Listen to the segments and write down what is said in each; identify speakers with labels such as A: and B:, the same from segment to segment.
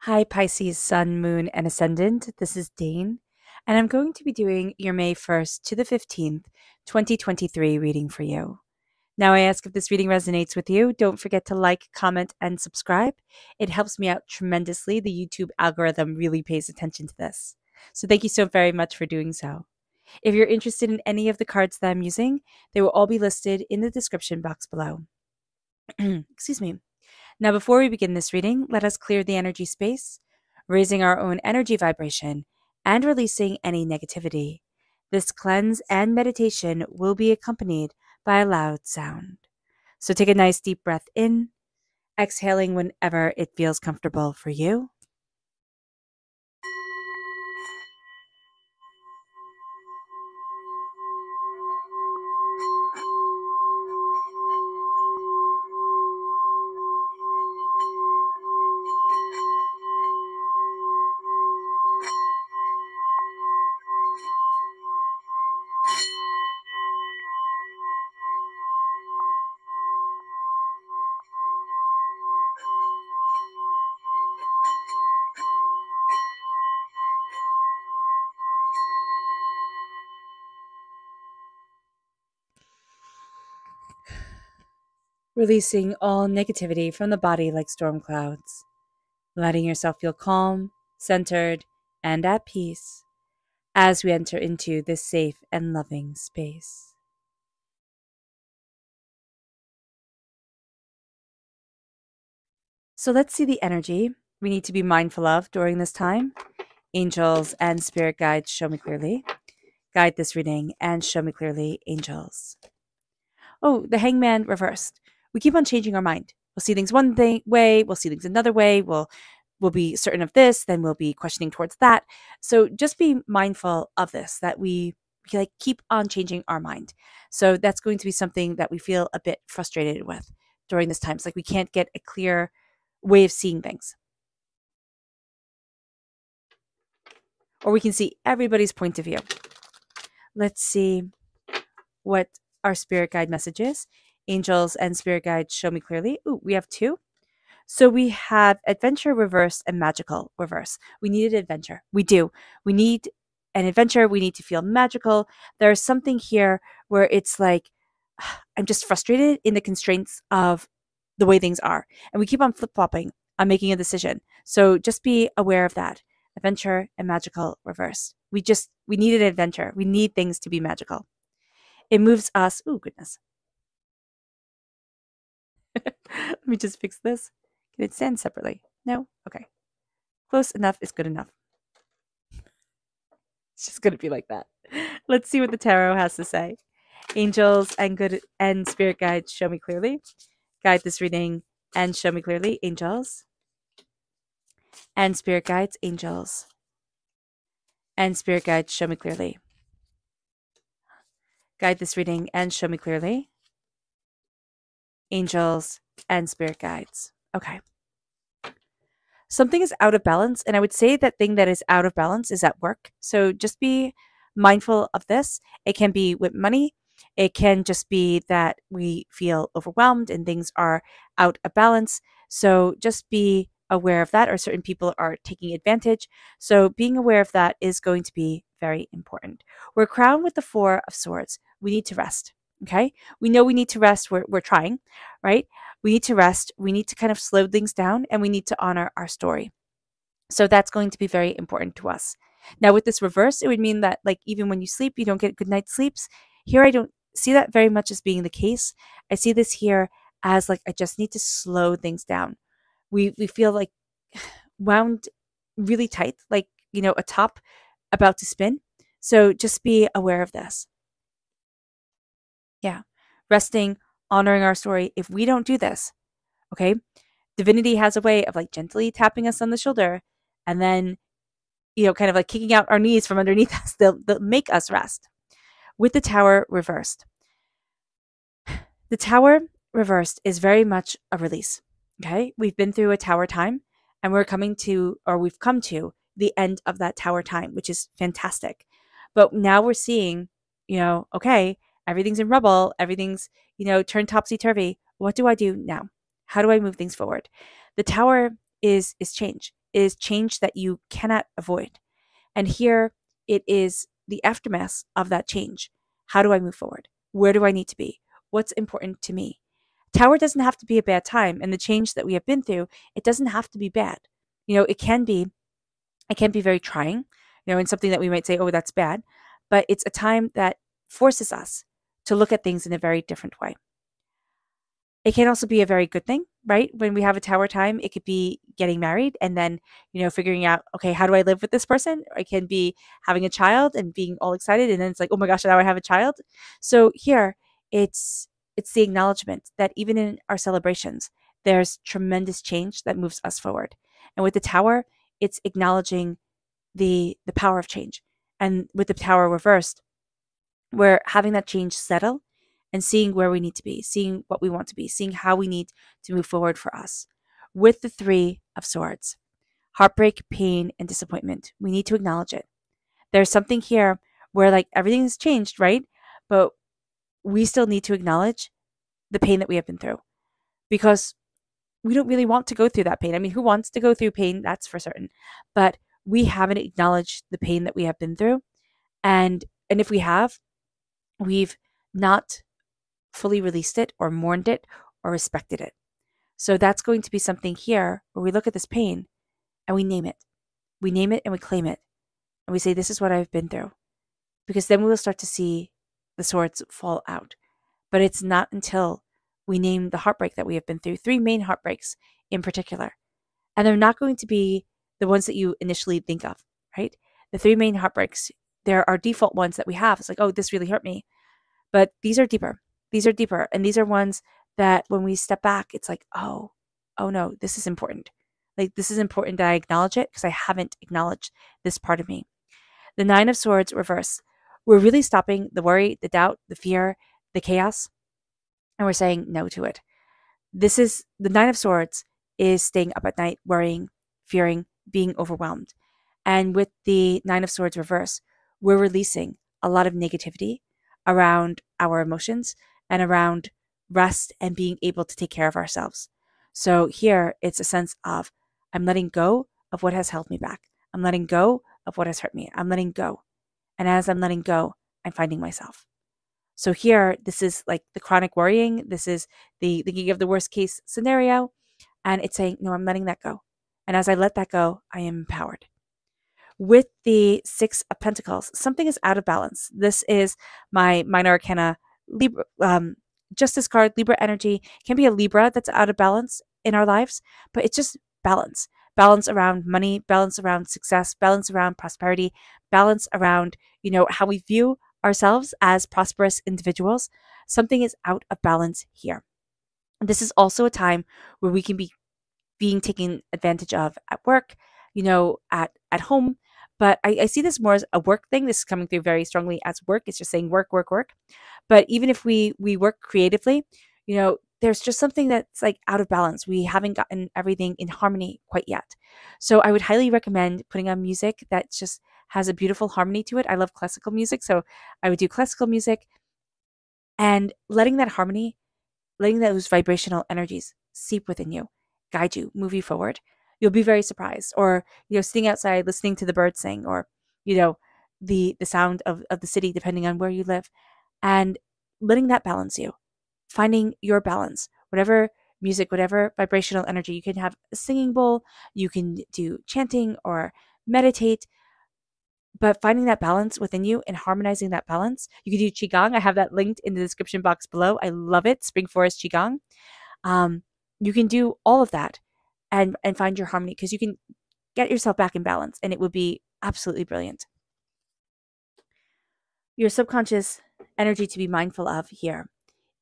A: Hi, Pisces, Sun, Moon, and Ascendant. This is Dane, and I'm going to be doing your May 1st to the 15th, 2023 reading for you. Now, I ask if this reading resonates with you. Don't forget to like, comment, and subscribe. It helps me out tremendously. The YouTube algorithm really pays attention to this. So, thank you so very much for doing so. If you're interested in any of the cards that I'm using, they will all be listed in the description box below. Excuse me. Now, before we begin this reading, let us clear the energy space, raising our own energy vibration and releasing any negativity. This cleanse and meditation will be accompanied by a loud sound. So take a nice deep breath in, exhaling whenever it feels comfortable for you. Releasing all negativity from the body like storm clouds, letting yourself feel calm, centered, and at peace as we enter into this safe and loving space. So let's see the energy we need to be mindful of during this time. Angels and spirit guides, show me clearly. Guide this reading and show me clearly, angels. Oh, the hangman reversed. We keep on changing our mind. We'll see things one way, we'll see things another way, we'll be certain of this, then we'll be questioning towards that. So just be mindful of this, that we like keep on changing our mind. So that's going to be something that we feel a bit frustrated with during this time. It's like we can't get a clear way of seeing things. Or we can see everybody's point of view. Let's see what our spirit guide message is. Angels and spirit guides, show me clearly. Ooh, we have two. So we have adventure reverse and magical reverse. We need an adventure. We do. We need an adventure. We need to feel magical. There's something here where it's like, I'm just frustrated in the constraints of the way things are. And we keep on flip-flopping on making a decision. So just be aware of that. Adventure and magical reverse. We need an adventure. We need things to be magical. It moves us. Oh, goodness. Let me just fix this. Can it stand separately? No? Okay. Close enough is good enough. It's just going to be like that. Let's see what the tarot has to say. Angels and spirit guides, show me clearly. Guide this reading and show me clearly, angels. And spirit guides, angels. And spirit guides, show me clearly. Guide this reading and show me clearly, angels and spirit guides. Okay. Something is out of balance, and I would say that thing that is out of balance is at work. So just be mindful of this. It can be with money. It can just be that we feel overwhelmed and things are out of balance. So just be aware of that, or certain people are taking advantage. So being aware of that is going to be very important. We're crowned with the Four of Swords. We need to rest. Okay. We know we need to rest. We're trying, right? We need to rest. We need to kind of slow things down, and we need to honor our story. So that's going to be very important to us. Now, with this reverse, it would mean that like even when you sleep, you don't get good night's sleeps. Here, I don't see that very much as being the case. I see this here as like I just need to slow things down. We feel like wound really tight, like, a top about to spin. So just be aware of this. Yeah. Resting, honoring our story. If we don't do this, okay, divinity has a way of like gently tapping us on the shoulder and then, kind of like kicking out our knees from underneath us. They'll make us rest. With the Tower reversed. The Tower reversed is very much a release. Okay. We've been through a Tower time, and we've come to the end of that Tower time, which is fantastic. But now we're seeing, okay, everything's in rubble. Everything's, turned topsy-turvy. What do I do now? How do I move things forward? The Tower is change. is change that you cannot avoid. And here it is the aftermath of that change. How do I move forward? Where do I need to be? What's important to me? Tower doesn't have to be a bad time, and the change that we have been through, it doesn't have to be bad. It can be very trying, and something that we might say, oh, that's bad, but it's a time that forces us to look at things in a very different way. It can also be a very good thing, right? When we have a tower time, it could be getting married and then, figuring out, okay, how do I live with this person? It can be having a child and being all excited. And then it's like, oh my gosh, now I have a child. So here it's the acknowledgement that even in our celebrations, there's tremendous change that moves us forward. And with the tower, it's acknowledging the power of change. And with the tower reversed, we're having that change settle and seeing where we need to be, seeing what we want to be, seeing how we need to move forward for us. With the Three of Swords, heartbreak, pain, and disappointment, we need to acknowledge it. There's something here where like everything has changed, right? But we still need to acknowledge the pain that we have been through, because we don't really want to go through that pain. I mean, who wants to go through pain? That's for certain. But we haven't acknowledged the pain that we have been through. And if we have, we've not fully released it or mourned it or respected it. So that's going to be something here where we look at this pain and we name it. We name it and we claim it. And we say, this is what I've been through. Because then we will start to see the swords fall out. But it's not until we name the heartbreak that we have been through, three main heartbreaks in particular. And they're not going to be the ones that you initially think of, right? The three main heartbreaks, there are default ones that we have. It's like, oh, this really hurt me. But these are deeper. These are deeper. And these are ones that when we step back, it's like, oh no, this is important. Like, this is important that I acknowledge it because I haven't acknowledged this part of me. The Nine of Swords reverse. We're really stopping the worry, the doubt, the fear, the chaos, and we're saying no to it. This is the Nine of Swords is staying up at night, worrying, fearing, being overwhelmed. And with the Nine of Swords reverse, we're releasing a lot of negativity around our emotions and around rest and being able to take care of ourselves. So here it's a sense of, I'm letting go of what has held me back. I'm letting go of what has hurt me. I'm letting go. And as I'm letting go, I'm finding myself. So here, this is like the chronic worrying. This is the thinking of the worst case scenario. And it's saying, no, I'm letting that go. And as I let that go, I am empowered. With the Six of Pentacles, something is out of balance. This is my minor arcana Libra, Justice card, Libra energy. It can be a Libra that's out of balance in our lives, but it's just balance. Balance around money, balance around success, balance around prosperity, balance around, how we view ourselves as prosperous individuals. Something is out of balance here. This is also a time where we can be being taken advantage of at work, at home. But I see this more as a work thing. This is coming through very strongly as work. It's just saying work, work, work. But even if we work creatively, there's just something that's like out of balance. We haven't gotten everything in harmony quite yet. So I would highly recommend putting on music that just has a beautiful harmony to it. I love classical music, so I would do classical music and letting that harmony, letting those vibrational energies seep within you, guide you, move you forward. You'll be very surprised. Or, sitting outside, listening to the birds sing, or, the sound of the city, depending on where you live, and letting that balance you, finding your balance, whatever music, whatever vibrational energy. You can have a singing bowl, you can do chanting or meditate, but finding that balance within you and harmonizing that balance. You can do Qigong. I have that linked in the description box below. I love it. Spring Forest Qigong. You can do all of that and find your harmony, because you can get yourself back in balance, and it would be absolutely brilliant. Your subconscious energy to be mindful of here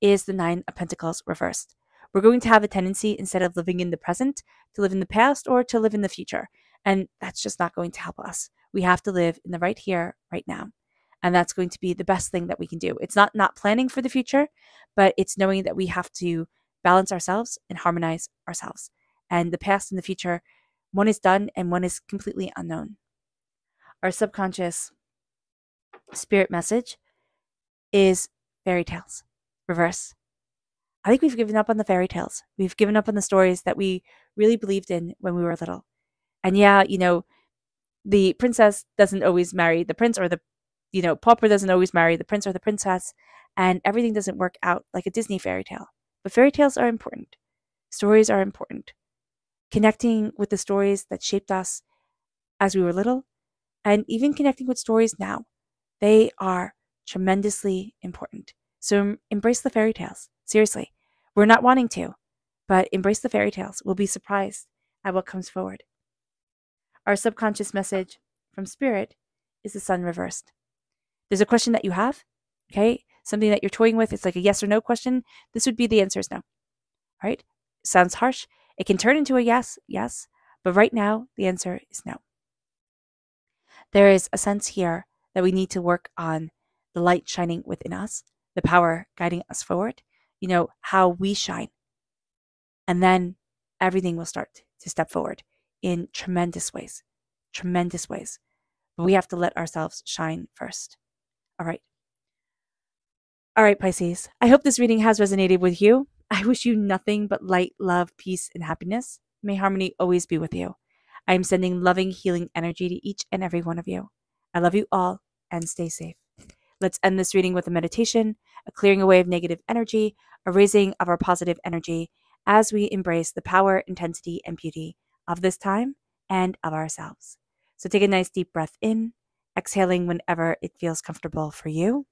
A: is the Nine of Pentacles reversed. We're going to have a tendency, instead of living in the present, to live in the past or to live in the future. And that's just not going to help us. We have to live in the right here, right now. And that's going to be the best thing that we can do. It's not planning for the future, but it's knowing that we have to balance ourselves and harmonize ourselves. And the past and the future, one is done and one is completely unknown. Our subconscious spirit message is fairy tales, reverse. I think we've given up on the fairy tales. We've given up on the stories that we really believed in when we were little. And yeah, the princess doesn't always marry the prince, or the pauper doesn't always marry the prince or the princess, and everything doesn't work out like a Disney fairy tale. But fairy tales are important. Stories are important. Connecting with the stories that shaped us as we were little, and even connecting with stories now, they are tremendously important. So embrace the fairy tales. Seriously, we're not wanting to, but embrace the fairy tales. We'll be surprised at what comes forward. Our subconscious message from spirit is the sun reversed. There's a question that you have, okay? Something that you're toying with. It's like a yes or no question. This would be the answer is no, right? Sounds harsh. It can turn into a yes, but right now the answer is no. There is a sense here that we need to work on the light shining within us, the power guiding us forward, how we shine. And then everything will start to step forward in tremendous ways. But we have to let ourselves shine first. All right, Pisces. I hope this reading has resonated with you. I wish you nothing but light, love, peace, and happiness. May harmony always be with you. I am sending loving, healing energy to each and every one of you. I love you all, and stay safe. Let's end this reading with a meditation, a clearing away of negative energy, a raising of our positive energy as we embrace the power, intensity, and beauty of this time and of ourselves. So take a nice deep breath in, exhaling whenever it feels comfortable for you.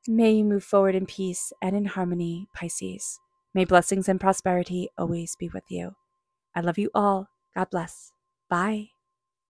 A: May you move forward in peace and in harmony, Pisces. May blessings and prosperity always be with you. I love you all. God bless. Bye.